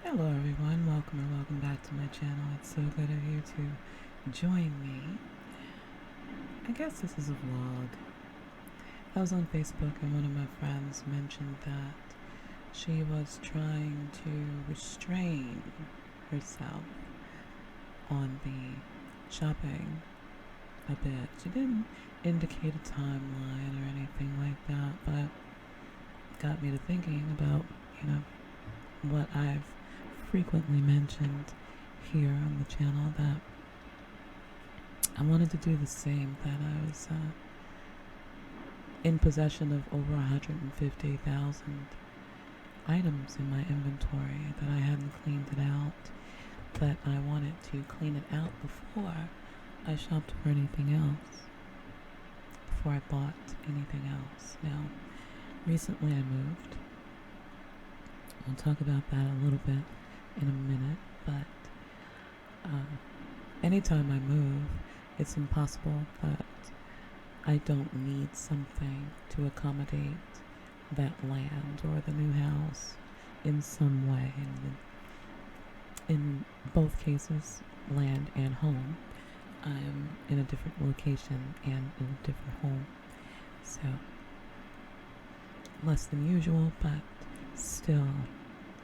Hello everyone, welcome or welcome back to my channel. It's so good of you to join me. I guess this is a vlog. I was on Facebook and one of my friends mentioned that she was trying to restrain herself on the shopping a bit. She didn't indicate a timeline or anything like that, but got me to thinking about, what I've frequently mentioned here on the channel, that I wanted to do the same, that I was in possession of over 150,000 items in my inventory, that I hadn't cleaned it out, that I wanted to clean it out before I shopped for anything else, before I bought anything else. Now, recently I moved. I'll talk about that a little bit in a minute, but anytime I move, it's impossible that I don't need something to accommodate that land or the new house in some way. And in both cases, land and home, I am in a different location and in a different home. So, less than usual, but still,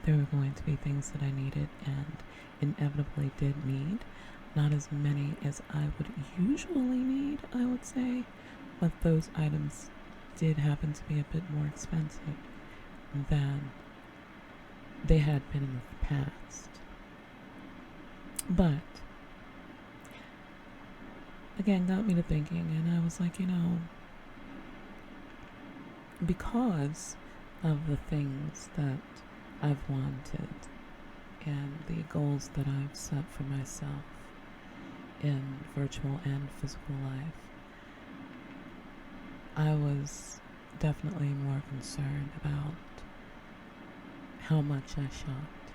there were going to be things that I needed and inevitably did need. Not as many as I would usually need, I would say, but those items did happen to be a bit more expensive than they had been in the past. But, again, got me to thinking, and I was like, because of the things that I've wanted and the goals that I've set for myself in virtual and physical life, I was definitely more concerned about how much I shopped.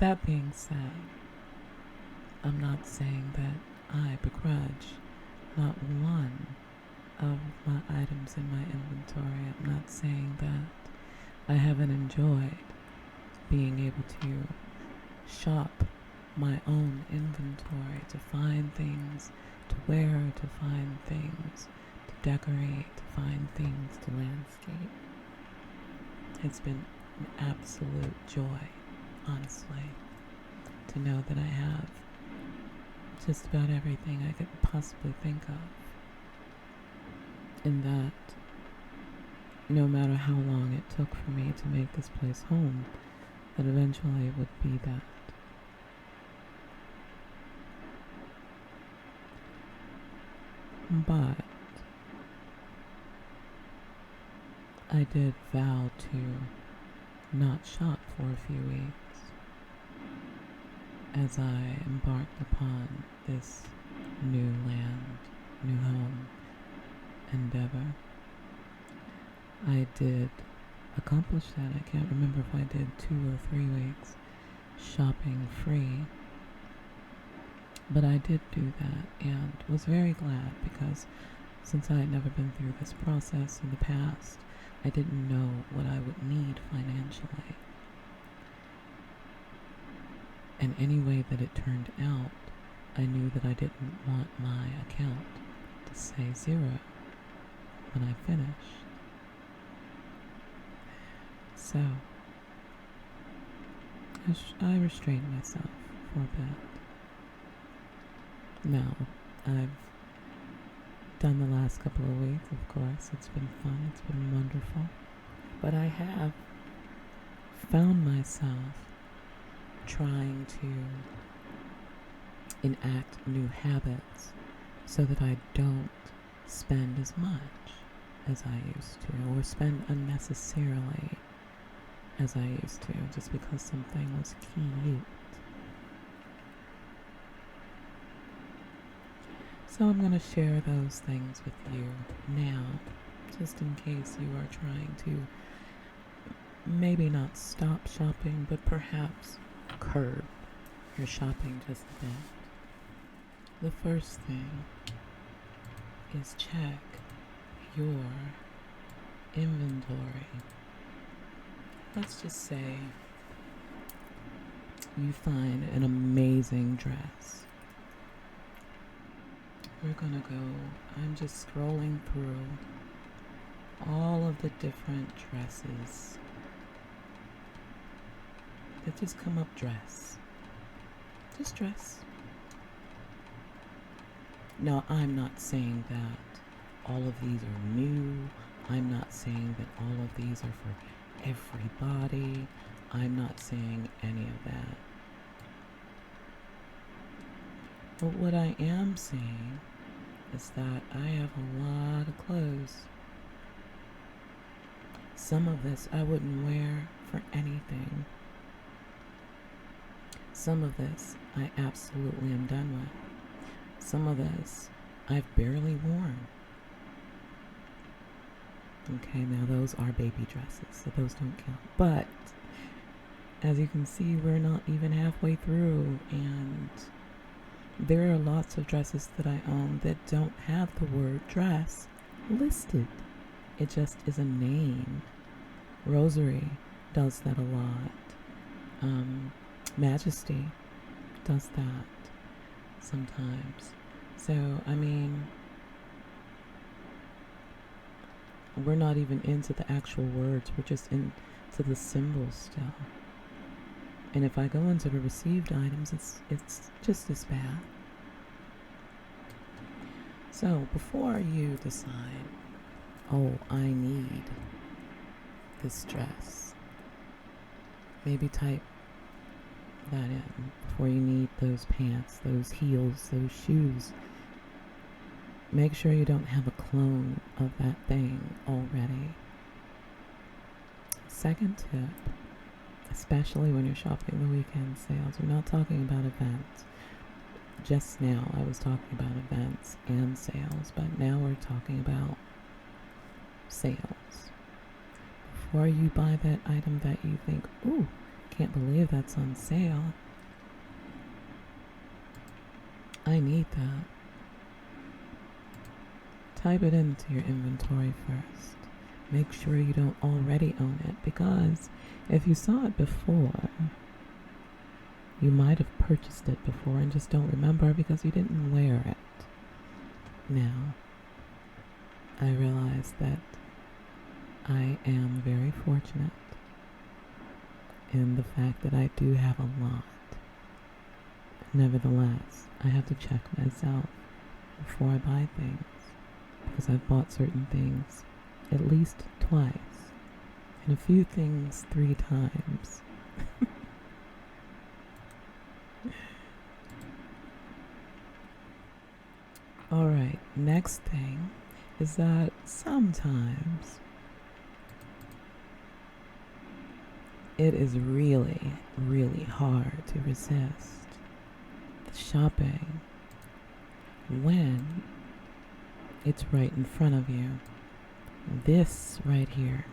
That being said, I'm not saying that I begrudge not one of my items in my inventory. I'm not saying that I haven't enjoyed being able to shop my own inventory, to find things to wear, to find things to decorate, to find things to landscape. It's been an absolute joy, honestly, to know that I have just about everything I could possibly think of. And that no matter how long it took for me to make this place home, that eventually it would be that. But I did vow to not shop for a few weeks as I embarked upon this new land, new home endeavor. I did accomplish that. I can't remember if I did 2 or 3 weeks shopping free, but I did do that and was very glad, because since I had never been through this process in the past, I didn't know what I would need financially. And any way that it turned out, I knew that I didn't want my account to say 0 when I finished. So, I restrained myself for a bit. Now, I've done the last couple of weeks, of course. It's been fun, it's been wonderful. But I have found myself trying to enact new habits so that I don't spend as much as I used to, or spend unnecessarily as I used to, just because something was cute. So I'm going to share those things with you now, just in case you are trying to maybe not stop shopping, but perhaps curb your shopping just a bit. The first thing is check your inventory. Let's just say you find an amazing dress. We're gonna go, I'm just scrolling through all of the different dresses that just come up dress. Just dress. No, I'm not saying that all of these are new. I'm not saying that all of these are for everybody. I'm not saying any of that. But what I am saying is that I have a lot of clothes. Some of this I wouldn't wear for anything. Some of this I absolutely am done with. Some of this I've barely worn. Okay, now those are baby dresses, so those don't count. But as you can see, we're not even halfway through, and there are lots of dresses that I own that don't have the word dress listed. It just is a name. Rosary does that a lot. Majesty does that sometimes. So, I mean, we're not even into the actual words. We're just into the symbols still. And if I go into the received items, it's just as bad. So before you decide, oh, I need this dress, maybe type that in before you need those pants, those heels, those shoes. Make sure you don't have a clone of that thing already. Second tip, especially when you're shopping the weekend sales, we're not talking about events. Just now I was talking about events and sales, but now we're talking about sales. Before you buy that item that you think, ooh, can't believe that's on sale, I need that. Type it into your inventory first. Make sure you don't already own it, because if you saw it before, you might have purchased it before and just don't remember because you didn't wear it. Now, I realize that I am very fortunate in the fact that I do have a lot. Nevertheless, I have to check myself before I buy things, because I've bought certain things at least twice, and a few things 3 times. Alright, next thing is that sometimes it is really, really hard to resist the shopping when it's right in front of you. This right here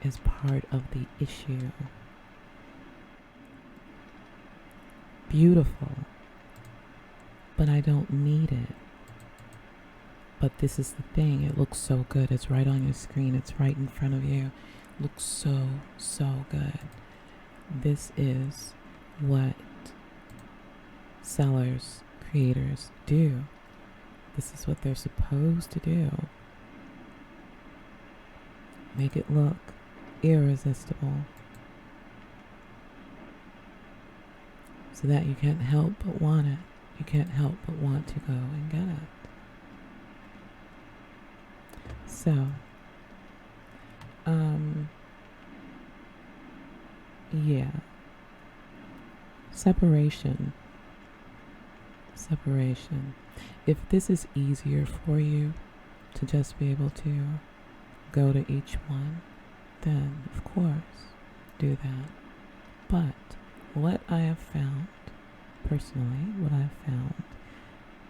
is part of the issue. Beautiful, but I don't need it. But this is the thing, it looks so good. It's right on your screen, it's right in front of you. Looks so, so good. This is what sellers, creators do. This is what they're supposed to do. Make it look irresistible, so that you can't help but want it. You can't help but want to go and get it. So, yeah. Separation. If this is easier for you to just be able to go to each one, then of course do that. But what I have found, personally,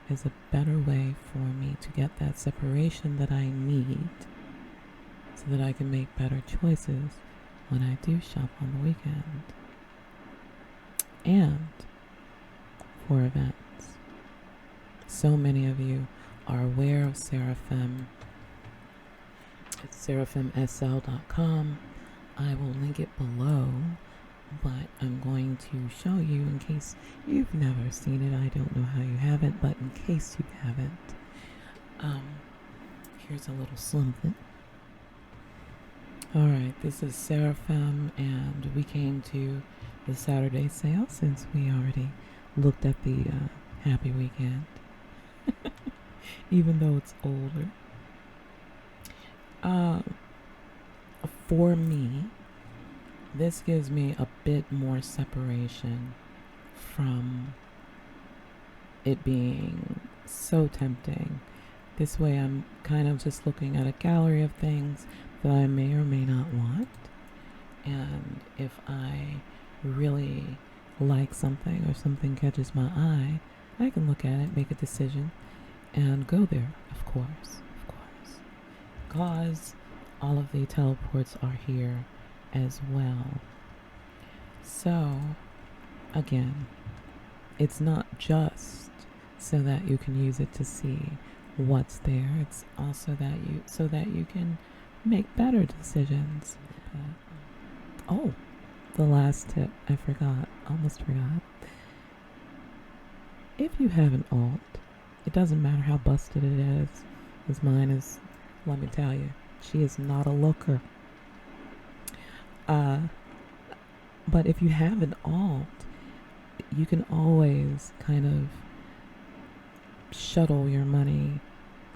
is a better way for me to get that separation that I need, so that I can make better choices when I do shop on the weekend and for events. So many of you are aware of Seraphim, it's seraphimsl.com. I will link it below, but I'm going to show you in case you've never seen it. I don't know how you haven't, but in case you haven't, here's a little something. Alright, this is Seraphim, and we came to the Saturday sale since we already looked at the Happy Weekend, even though it's older. For me, this gives me a bit more separation from it being so tempting. This way I'm kind of just looking at a gallery of things that I may or may not want. And if I really like something or something catches my eye, I can look at it, make a decision, and go there, of course. Because all of the teleports are here as well. So, again, it's not just so that you can use it to see what's there. It's also so that you can make better decisions. Oh, the last tip I forgot. Almost forgot. If you have an alt, it doesn't matter how busted it is. As mine is, let me tell you, she is not a looker. But if you have an alt, you can always kind of shuttle your money,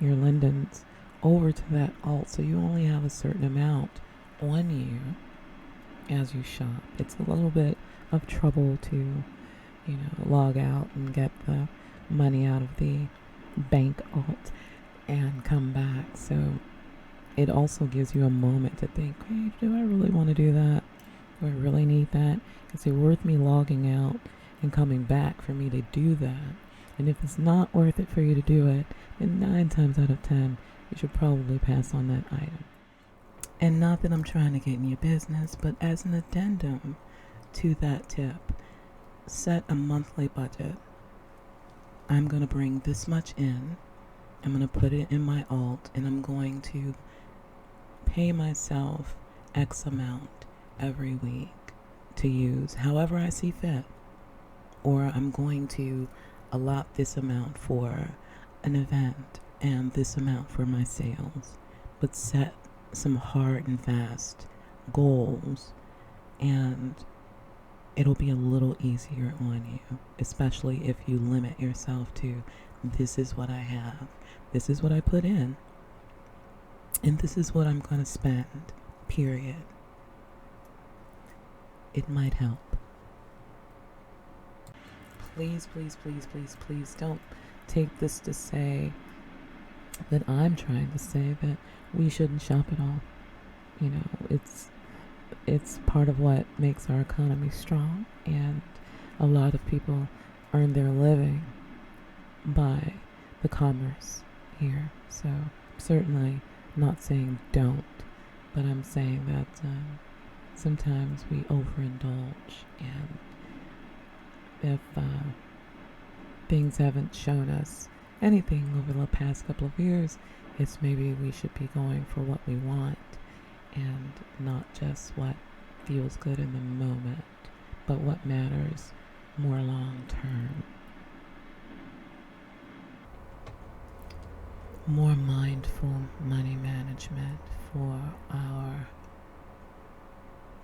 your lindens, over to that alt, so you only have a certain amount on you as you shop. It's a little bit of trouble to, log out and get the money out of the bank alt and come back. So it also gives you a moment to think, hey, do I really want to do that? Do I really need that? Is it worth me logging out and coming back for me to do that? And if it's not worth it for you to do it, then 9 times out of 10, you should probably pass on that item. And not that I'm trying to get in your business, but as an addendum to that tip, set a monthly budget. I'm going to bring this much in. I'm going to put it in my alt, and I'm going to pay myself X amount every week to use however I see fit. Or I'm going to allot this amount for an event and this amount for my sales. But set some hard and fast goals, and it'll be a little easier on you, especially if you limit yourself to, this is what I have, this is what I put in, and this is what I'm going to spend, period. It might help. Please, please, please, please, please don't take this to say that I'm trying to say that we shouldn't shop at all. It's part of what makes our economy strong, and a lot of people earn their living by the commerce here. So certainly not saying don't, but I'm saying that sometimes we overindulge, and if things haven't shown us anything over the past couple of years, it's maybe we should be going for what we want and not just what feels good in the moment, but what matters more long term. More mindful money management for our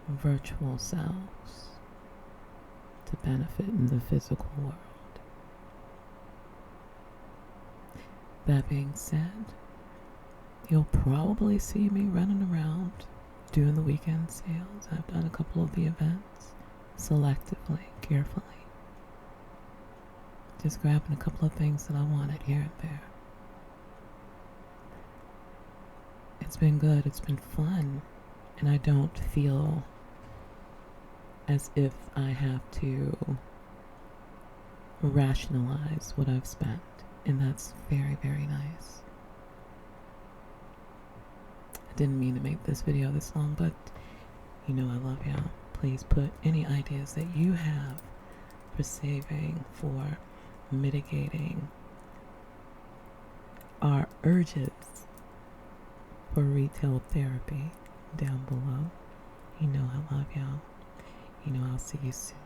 virtual selves to benefit in the physical world. That being said, you'll probably see me running around doing the weekend sales. I've done a couple of the events selectively, carefully. Just grabbing a couple of things that I wanted here and there. It's been good, it's been fun, and I don't feel as if I have to rationalize what I've spent, and that's very, very nice. I didn't mean to make this video this long, but I love y'all. Please put any ideas that you have for saving, for mitigating urges for retail therapy down below. You know I love y'all. You know I'll see you soon.